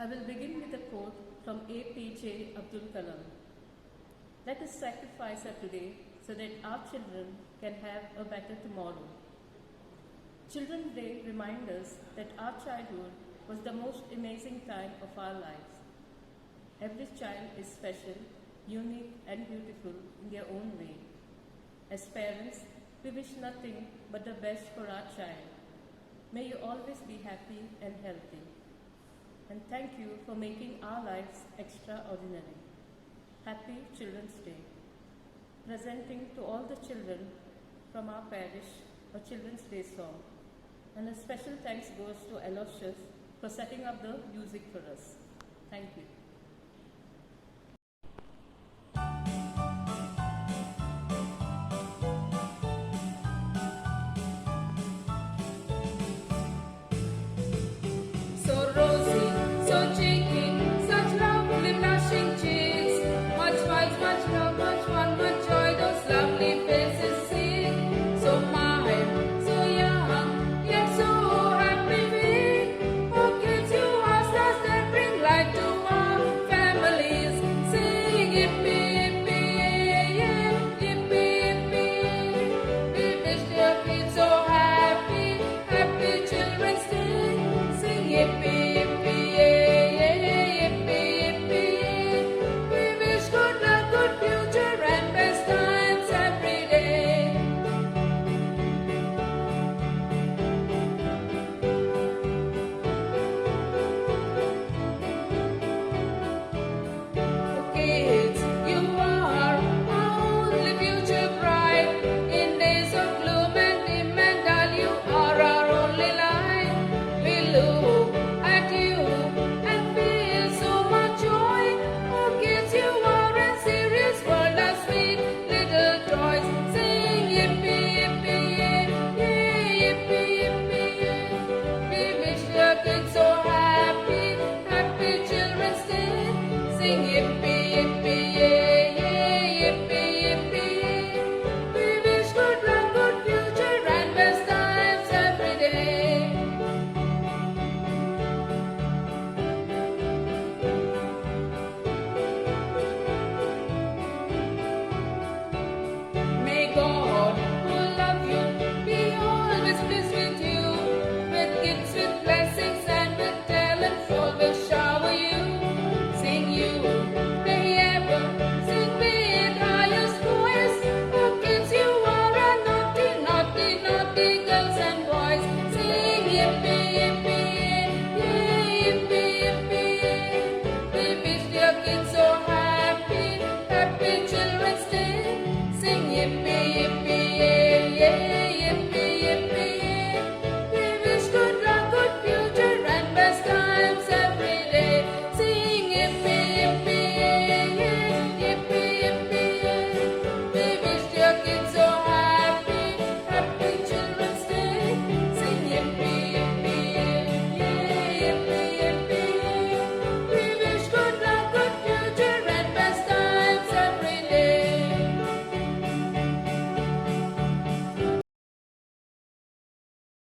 I will begin with a quote from APJ Abdul Kalam. Let us sacrifice our today so that our children can have a better tomorrow. Children's Day reminds us that our childhood was the most amazing time of our lives. Every child is special, unique and beautiful in their own way. As parents, we wish nothing but the best for our child. May you always be happy and healthy. And thank you for making our lives extraordinary. Happy Children's Day. Presenting to all the children from our parish a Children's Day song. And a special thanks goes to Aloysius for setting up the music for us. Thank you.